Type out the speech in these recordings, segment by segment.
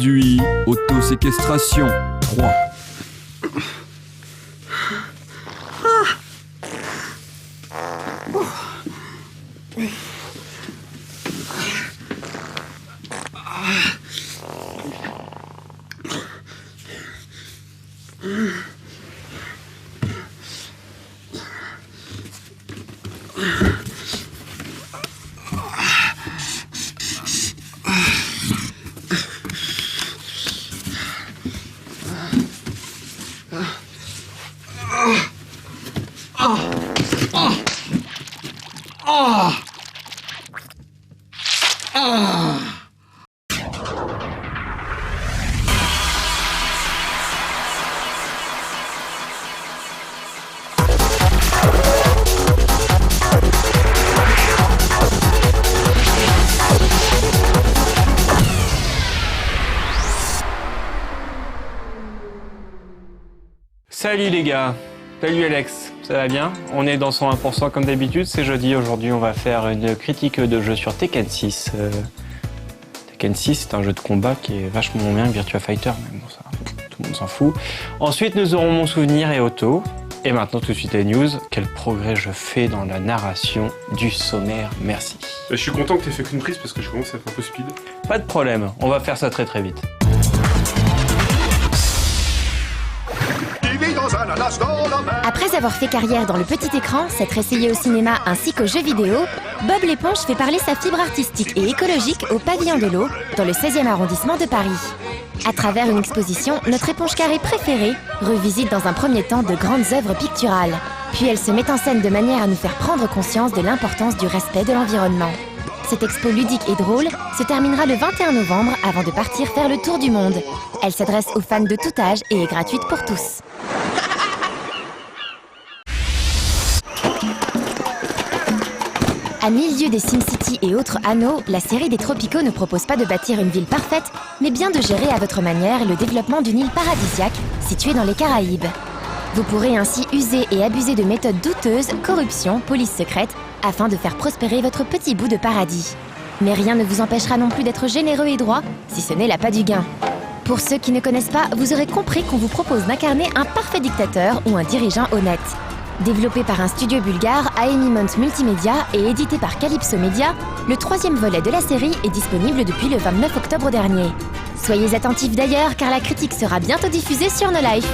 réduit. Autoséquestration 3. Salut les gars, salut Alex, ça va bien? On est dans 101% comme d'habitude, c'est jeudi. Aujourd'hui on va faire une critique de jeu sur Tekken 6. Tekken 6 c'est un jeu de combat qui est vachement bien que Virtua Fighter, mais bon ça, tout le monde s'en fout. Ensuite nous aurons mon souvenir et Otto. Et maintenant tout de suite les news. Quel progrès je fais dans la narration du sommaire, merci. Je suis content que tu aies fait qu'une prise parce que je commence à être un peu speed. Pas de problème, on va faire ça très très vite. Après avoir fait carrière dans le petit écran, s'être essayé au cinéma ainsi qu'aux jeux vidéo, Bob l'éponge fait parler sa fibre artistique et écologique au Pavillon de l'Eau, dans le 16e arrondissement de Paris. À travers une exposition, notre éponge carrée préférée revisite dans un premier temps de grandes œuvres picturales. Puis elle se met en scène de manière à nous faire prendre conscience de l'importance du respect de l'environnement. Cette expo ludique et drôle se terminera le 21 novembre avant de partir faire le tour du monde. Elle s'adresse aux fans de tout âge et est gratuite pour tous. À mille lieues des SimCity et autres anneaux, la série des Tropicaux ne propose pas de bâtir une ville parfaite, mais bien de gérer à votre manière le développement d'une île paradisiaque située dans les Caraïbes. Vous pourrez ainsi user et abuser de méthodes douteuses, corruption, police secrète, afin de faire prospérer votre petit bout de paradis. Mais rien ne vous empêchera non plus d'être généreux et droit, si ce n'est l'appât du gain. Pour ceux qui ne connaissent pas, vous aurez compris qu'on vous propose d'incarner un parfait dictateur ou un dirigeant honnête. Développé par un studio bulgare, Aenimont Multimédia et édité par Calypso Media, le 3e volet de la série est disponible depuis le 29 octobre dernier. Soyez attentifs d'ailleurs car la critique sera bientôt diffusée sur No Life.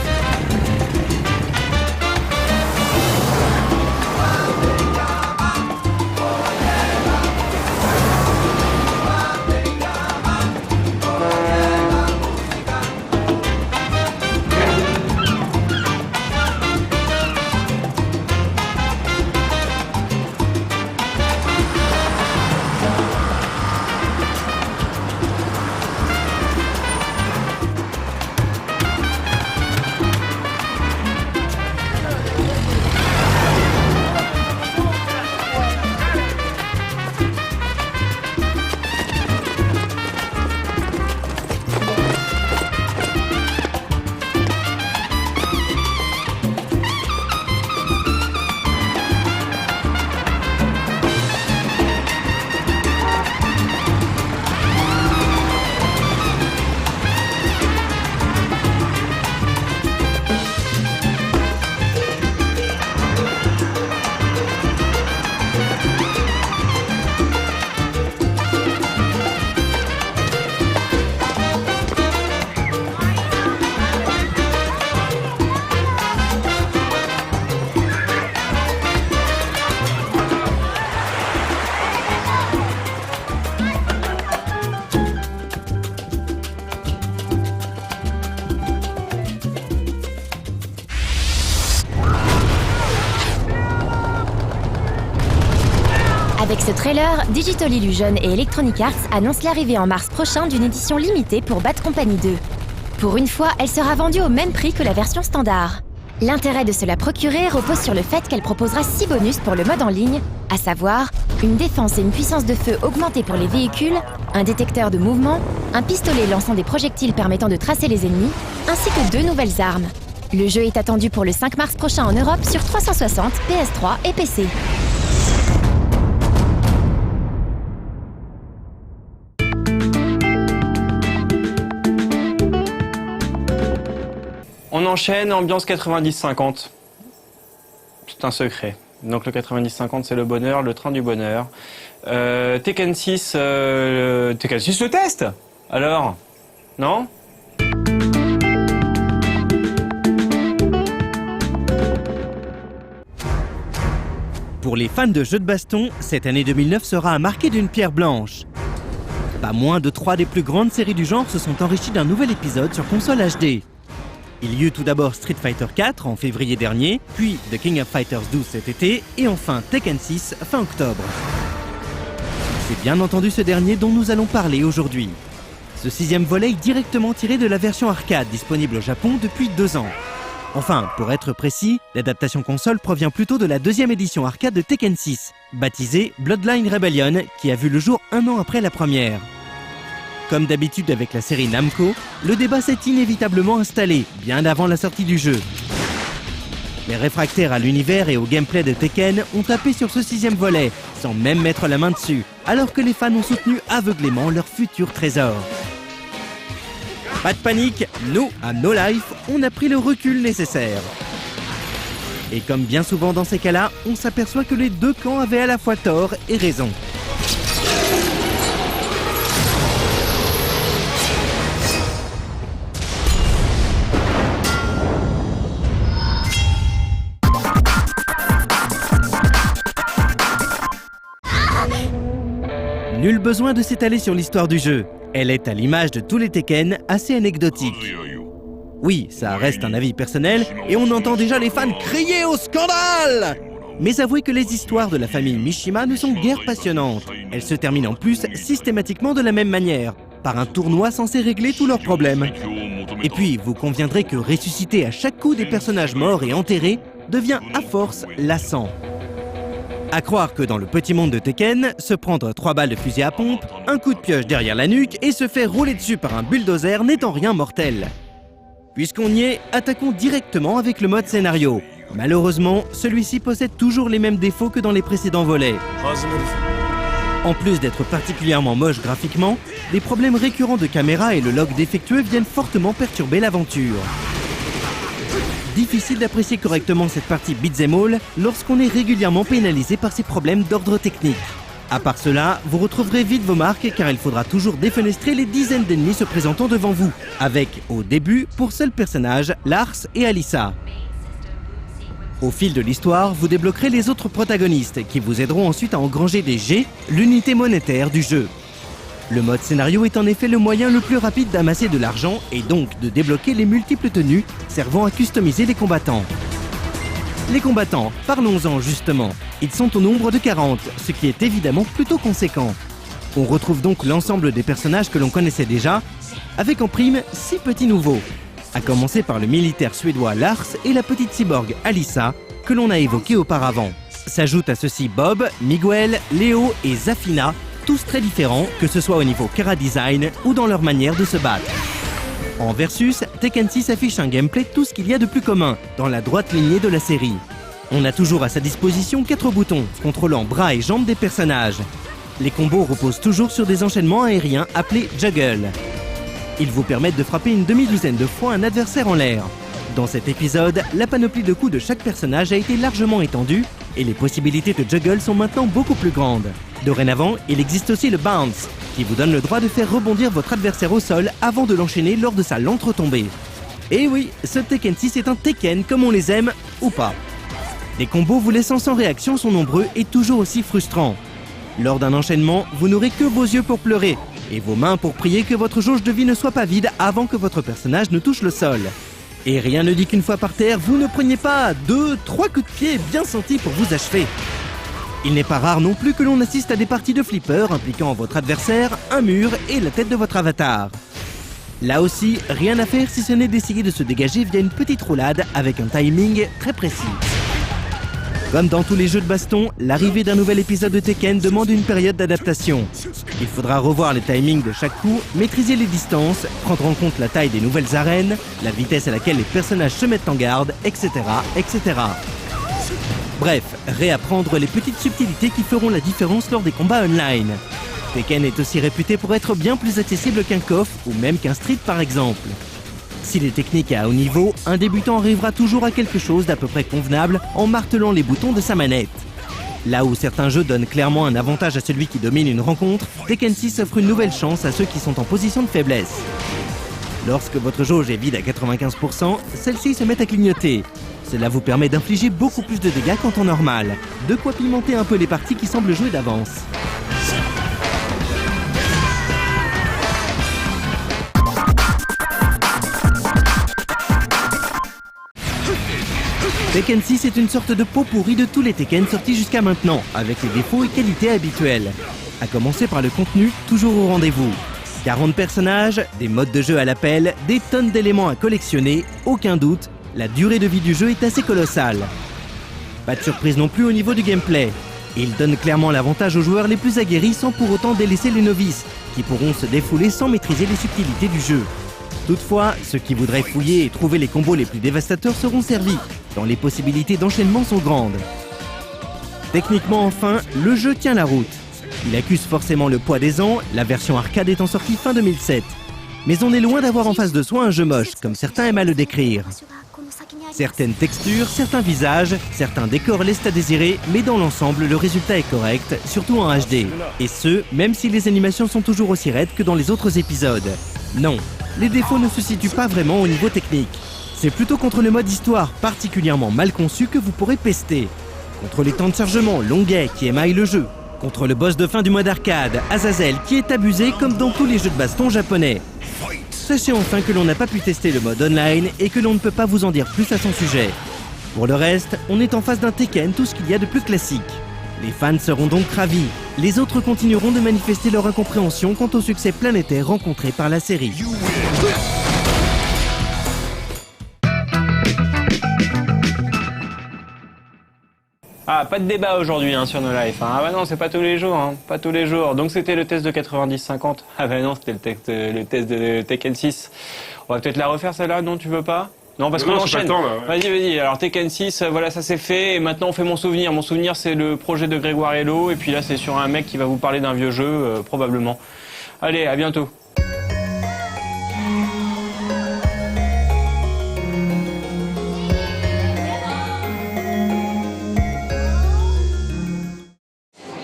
Avec ce trailer, Digital Illusion et Electronic Arts annoncent l'arrivée en mars prochain d'une édition limitée pour Bad Company 2. Pour une fois, elle sera vendue au même prix que la version standard. L'intérêt de se la procurer repose sur le fait qu'elle proposera 6 bonus pour le mode en ligne, à savoir une défense et une puissance de feu augmentée pour les véhicules, un détecteur de mouvement, un pistolet lançant des projectiles permettant de tracer les ennemis, ainsi que 2 nouvelles armes. Le jeu est attendu pour le 5 mars prochain en Europe sur 360, PS3 et PC. On enchaîne, ambiance 90-50. C'est un secret. Donc le 90-50 c'est le bonheur, le train du bonheur. Tekken 6, Tekken 6 le test. Alors, non? Pour les fans de jeux de baston, cette année 2009 sera à marquer d'une pierre blanche. Pas moins de 3 des plus grandes séries du genre se sont enrichies d'un nouvel épisode sur console HD. Il y eut tout d'abord Street Fighter 4 en février dernier, puis The King of Fighters 12 cet été, et enfin Tekken 6 fin octobre. C'est bien entendu ce dernier dont nous allons parler aujourd'hui. Ce 6e volet est directement tiré de la version arcade disponible au Japon depuis 2 ans. Enfin, pour être précis, l'adaptation console provient plutôt de la 2e édition arcade de Tekken 6, baptisée Bloodline Rebellion, qui a vu le jour 1 an après la première. Comme d'habitude avec la série Namco, le débat s'est inévitablement installé, bien avant la sortie du jeu. Les réfractaires à l'univers et au gameplay de Tekken ont tapé sur ce 6e volet, sans même mettre la main dessus, alors que les fans ont soutenu aveuglément leur futur trésor. Pas de panique, nous, à No Life, on a pris le recul nécessaire. Et comme bien souvent dans ces cas-là, on s'aperçoit que les deux camps avaient à la fois tort et raison. Nul besoin de s'étaler sur l'histoire du jeu. Elle est, à l'image de tous les Tekken, assez anecdotique. Oui, ça reste un avis personnel, et on entend déjà les fans crier au scandale! Mais avouez que les histoires de la famille Mishima ne sont guère passionnantes. Elles se terminent en plus systématiquement de la même manière, par un tournoi censé régler tous leurs problèmes. Et puis, vous conviendrez que ressusciter à chaque coup des personnages morts et enterrés devient à force lassant. À croire que dans le petit monde de Tekken, se prendre 3 balles de fusil à pompe, un coup de pioche derrière la nuque et se faire rouler dessus par un bulldozer n'est en rien mortel. Puisqu'on y est, attaquons directement avec le mode scénario. Malheureusement, celui-ci possède toujours les mêmes défauts que dans les précédents volets. En plus d'être particulièrement moche graphiquement, des problèmes récurrents de caméra et le log défectueux viennent fortement perturber l'aventure. Difficile d'apprécier correctement cette partie beat'em all lorsqu'on est régulièrement pénalisé par ces problèmes d'ordre technique. À part cela, vous retrouverez vite vos marques car il faudra toujours défenestrer les dizaines d'ennemis se présentant devant vous, avec, au début, pour seuls personnages, Lars et Alisa. Au fil de l'histoire, vous débloquerez les autres protagonistes qui vous aideront ensuite à engranger des G, l'unité monétaire du jeu. Le mode scénario est en effet le moyen le plus rapide d'amasser de l'argent et donc de débloquer les multiples tenues servant à customiser les combattants. Les combattants, parlons-en justement. Ils sont au nombre de 40, ce qui est évidemment plutôt conséquent. On retrouve donc l'ensemble des personnages que l'on connaissait déjà, avec en prime 6 petits nouveaux. À commencer par le militaire suédois Lars et la petite cyborg Alisa, que l'on a évoqué auparavant. S'ajoutent à ceux-ci Bob, Miguel, Léo et Zafina, tous très différents, que ce soit au niveau chara design ou dans leur manière de se battre. En versus, Tekken 6 affiche un gameplay tout ce qu'il y a de plus commun, dans la droite lignée de la série. On a toujours à sa disposition 4 boutons, contrôlant bras et jambes des personnages. Les combos reposent toujours sur des enchaînements aériens appelés juggle. Ils vous permettent de frapper une demi-douzaine de fois un adversaire en l'air. Dans cet épisode, la panoplie de coups de chaque personnage a été largement étendue, et les possibilités de juggle sont maintenant beaucoup plus grandes. Dorénavant, il existe aussi le bounce, qui vous donne le droit de faire rebondir votre adversaire au sol avant de l'enchaîner lors de sa lente retombée. Et oui, ce Tekken 6 est un Tekken comme on les aime, ou pas. Les combos vous laissant sans réaction sont nombreux et toujours aussi frustrants. Lors d'un enchaînement, vous n'aurez que vos yeux pour pleurer, et vos mains pour prier que votre jauge de vie ne soit pas vide avant que votre personnage ne touche le sol. Et rien ne dit qu'une fois par terre, vous ne preniez pas 2-3 coups de pied bien sentis pour vous achever. Il n'est pas rare non plus que l'on assiste à des parties de flipper impliquant votre adversaire, un mur et la tête de votre avatar. Là aussi, rien à faire si ce n'est d'essayer de se dégager via une petite roulade avec un timing très précis. Comme dans tous les jeux de baston, l'arrivée d'un nouvel épisode de Tekken demande une période d'adaptation. Il faudra revoir les timings de chaque coup, maîtriser les distances, prendre en compte la taille des nouvelles arènes, la vitesse à laquelle les personnages se mettent en garde, etc., etc. Bref, réapprendre les petites subtilités qui feront la différence lors des combats online. Tekken est aussi réputé pour être bien plus accessible qu'un KOF ou même qu'un Street par exemple. Si les techniques est à haut niveau, un débutant arrivera toujours à quelque chose d'à peu près convenable en martelant les boutons de sa manette. Là où certains jeux donnent clairement un avantage à celui qui domine une rencontre, Tekken 6 offre une nouvelle chance à ceux qui sont en position de faiblesse. Lorsque votre jauge est vide à 95%, celle-ci se met à clignoter. Cela vous permet d'infliger beaucoup plus de dégâts qu'en temps normal. De quoi pimenter un peu les parties qui semblent jouer d'avance. Tekken 6 est une sorte de pot pourri de tous les Tekken sortis jusqu'à maintenant, avec les défauts et qualités habituels. À commencer par le contenu, toujours au rendez-vous. 40 personnages, des modes de jeu à l'appel, des tonnes d'éléments à collectionner, aucun doute, la durée de vie du jeu est assez colossale. Pas de surprise non plus au niveau du gameplay. Il donne clairement l'avantage aux joueurs les plus aguerris sans pour autant délaisser les novices, qui pourront se défouler sans maîtriser les subtilités du jeu. Toutefois, ceux qui voudraient fouiller et trouver les combos les plus dévastateurs seront servis, tant les possibilités d'enchaînement sont grandes. Techniquement enfin, le jeu tient la route. Il accuse forcément le poids des ans, la version arcade étant sortie fin 2007. Mais on est loin d'avoir en face de soi un jeu moche, comme certains aiment à le décrire. Certaines textures, certains visages, certains décors laissent à désirer, mais dans l'ensemble, le résultat est correct, surtout en HD. Et ce, même si les animations sont toujours aussi raides que dans les autres épisodes. Non, les défauts ne se situent pas vraiment au niveau technique. C'est plutôt contre le mode histoire, particulièrement mal conçu, que vous pourrez pester. Contre les temps de chargement longuets qui émaillent le jeu. Contre le boss de fin du mode arcade, Azazel, qui est abusé comme dans tous les jeux de baston japonais. Sachez enfin que l'on n'a pas pu tester le mode online et que l'on ne peut pas vous en dire plus à son sujet. Pour le reste, on est en face d'un Tekken tout ce qu'il y a de plus classique. Les fans seront donc ravis. Les autres continueront de manifester leur incompréhension quant au succès planétaire rencontré par la série. Ah, pas de débat aujourd'hui sur nos lives. Ah bah non, c'est pas tous les jours, pas tous les jours. Donc c'était le test de 90-50. Ah bah non, c'était le test de Tekken 6. On va peut-être la refaire celle-là, non, tu veux pas? Non, parce qu'on enchaîne. Vas-y. Alors Tekken 6, voilà, ça c'est fait. Et maintenant on fait mon souvenir. Mon souvenir, c'est le projet de Grégoire Hello. Et puis là, c'est sur un mec qui va vous parler d'un vieux jeu, probablement. Allez, à bientôt.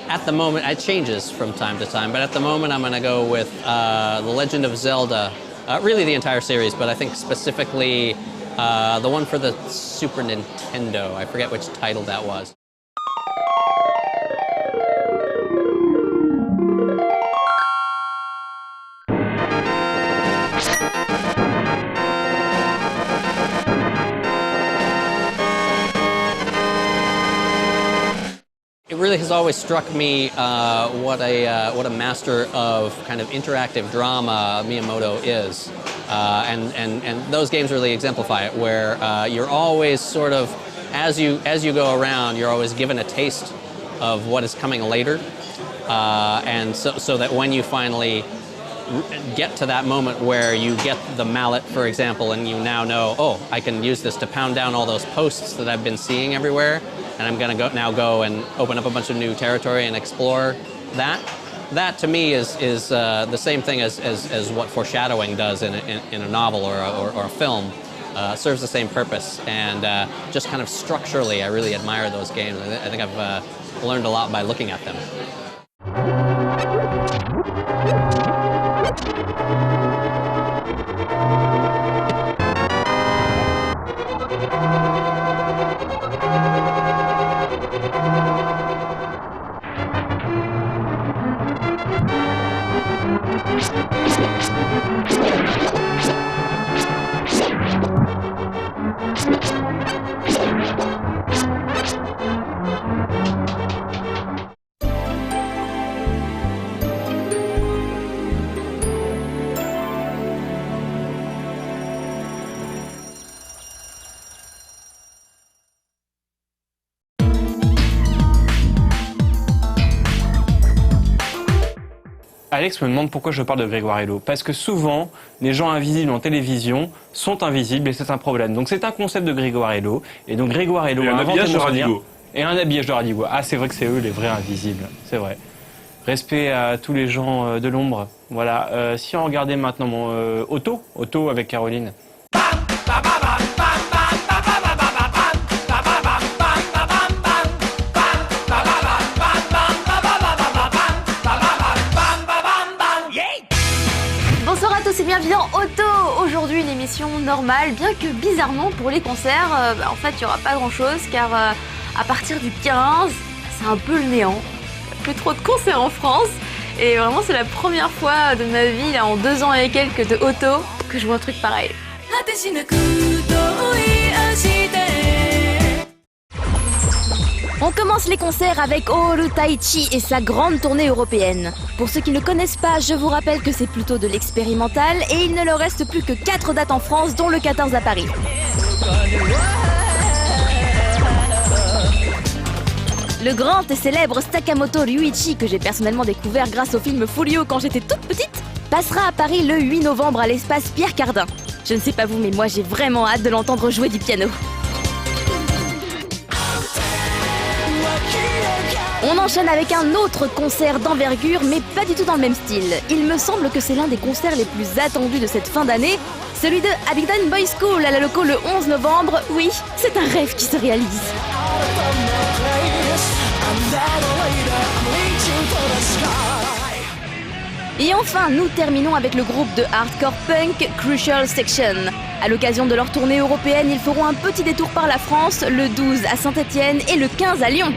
At the moment, it changes from time to time, but at the moment I'm going to go with The Legend of Zelda, really the entire series, but I think specifically the one for the Super Nintendo. I forget which title that was. It really has always struck me what a master of kind of interactive drama Miyamoto is, and those games really exemplify it. Where you're always sort of, as you go around, you're always given a taste of what is coming later, and so that when you finally get to that moment where you get the mallet, for example, and you now know, oh, I can use this to pound down all those posts that I've been seeing everywhere, and I'm going to go and open up a bunch of new territory and explore that. That to me is the same thing as what foreshadowing does in a novel or a film. Serves the same purpose, and just kind of structurally, I really admire those games. I think I've learned a lot by looking at them. Alex me demande pourquoi je parle de Grégoire Hello. Parce que souvent, les gens invisibles en télévision sont invisibles et c'est un problème. Donc c'est un concept de Grégoire Hello. Et donc Grégoire Hello a inventé mon souvenir. Et un habillage de Radigo. Ah, c'est vrai que c'est eux les vrais invisibles. C'est vrai. Respect à tous les gens de l'ombre. Voilà. Si on regardait maintenant mon Otto avec Caroline. à tous et bienvenue dans Auto. Aujourd'hui une émission normale, bien que bizarrement pour les concerts, en fait il n'y aura pas grand chose car à partir du 15, c'est un peu le néant. Il n'y a plus trop de concerts en France et vraiment c'est la première fois de ma vie, là, en 2 ans et quelques de Auto, que je vois un truc pareil. On commence les concerts avec Oru Taichi et sa grande tournée européenne. Pour ceux qui ne connaissent pas, je vous rappelle que c'est plutôt de l'expérimental et il ne leur reste plus que 4 dates en France, dont le 14 à Paris. Le grand et célèbre Sakamoto Ryuichi, que j'ai personnellement découvert grâce au film Folio quand j'étais toute petite, passera à Paris le 8 novembre à l'espace Pierre Cardin. Je ne sais pas vous, mais moi j'ai vraiment hâte de l'entendre jouer du piano. On enchaîne avec un autre concert d'envergure, mais pas du tout dans le même style. Il me semble que c'est l'un des concerts les plus attendus de cette fin d'année, celui de Abingdon Boys School à la Loco le 11 novembre. Oui, c'est un rêve qui se réalise. Et enfin, nous terminons avec le groupe de hardcore punk Crucial Section. À l'occasion de leur tournée européenne, ils feront un petit détour par la France, le 12 à Saint-Étienne et le 15 à Lyon.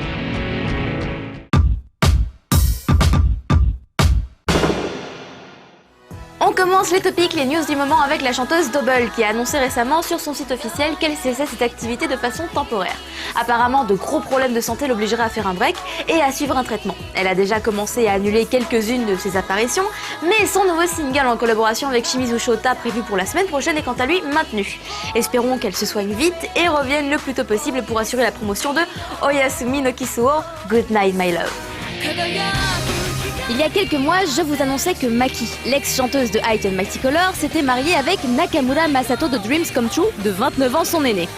On commence les topics, les news du moment avec la chanteuse Double qui a annoncé récemment sur son site officiel qu'elle cessait cette activité de façon temporaire. Apparemment, de gros problèmes de santé l'obligeraient à faire un break et à suivre un traitement. Elle a déjà commencé à annuler quelques-unes de ses apparitions, mais son nouveau single en collaboration avec Shimizu Shota prévu pour la semaine prochaine est quant à lui maintenu. Espérons qu'elle se soigne vite et revienne le plus tôt possible pour assurer la promotion de Oyasumi no Kisuo, Good Night My Love. Il y a quelques mois, je vous annonçais que Maki, l'ex-chanteuse de High and Mighty Color, s'était mariée avec Nakamura Masato de Dreams Come True, de 29 ans son aîné.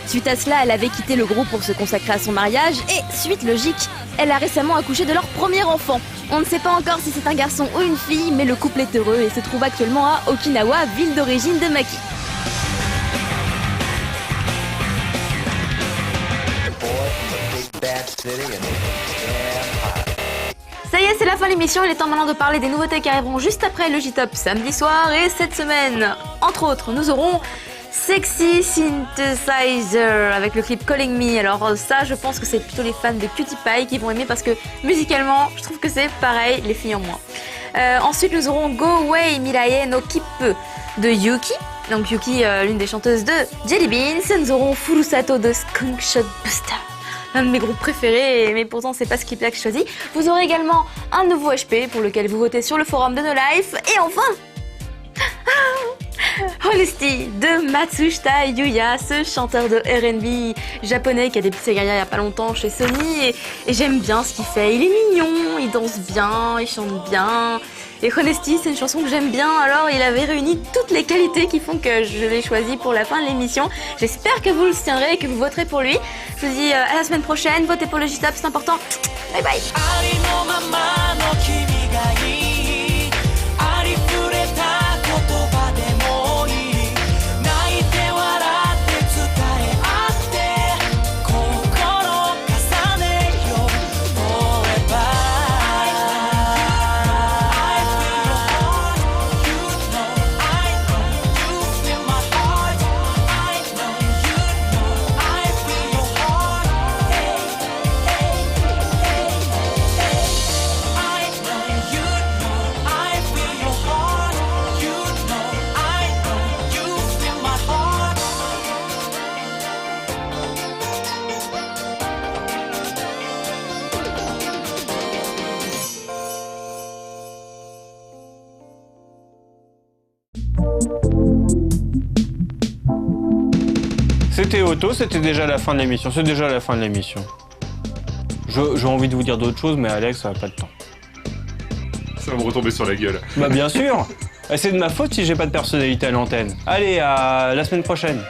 Suite à cela, elle avait quitté le groupe pour se consacrer à son mariage et, suite logique, elle a récemment accouché de leur premier enfant. On ne sait pas encore si c'est un garçon ou une fille, mais le couple est heureux et se trouve actuellement à Okinawa, ville d'origine de Maki. Ça y est, c'est la fin de l'émission, il est temps maintenant de parler des nouveautés qui arriveront juste après le J-Top samedi soir. Et cette semaine, entre autres, nous aurons Sexy Synthesizer avec le clip Calling Me. Alors ça, je pense que c'est plutôt les fans de Cutie Pie qui vont aimer parce que musicalement, je trouve que c'est pareil, les filles en moins. Ensuite, nous aurons Go Away Mirae no Kippu de Yuki. Donc Yuki, l'une des chanteuses de Jelly Beans. Nous aurons Furusato de Skunk Shot Buster, l'un de mes groupes préférés, mais pourtant c'est pas ce clip-là que je choisis. Vous aurez également un nouveau HP pour lequel vous votez sur le forum de No Life. Et enfin, Honesty de Matsushita Yuya, ce chanteur de R&B japonais qui a débuté sa carrière il y a pas longtemps chez Sony. Et j'aime bien ce qu'il fait, il est mignon, il danse bien, il chante bien. Et Honesty, c'est une chanson que j'aime bien, alors il avait réuni toutes les qualités qui font que je l'ai choisi pour la fin de l'émission. J'espère que vous le tiendrez et que vous voterez pour lui. Je vous dis à la semaine prochaine, votez pour le J-Top, c'est important. Bye bye. C'était Auto, c'était déjà la fin de l'émission. C'est déjà la fin de l'émission. J'ai envie de vous dire d'autres choses, mais Alex, ça n'a pas de temps. Ça va me retomber sur la gueule. Bah bien sûr. C'est de ma faute si j'ai pas de personnalité à l'antenne. Allez, à la semaine prochaine.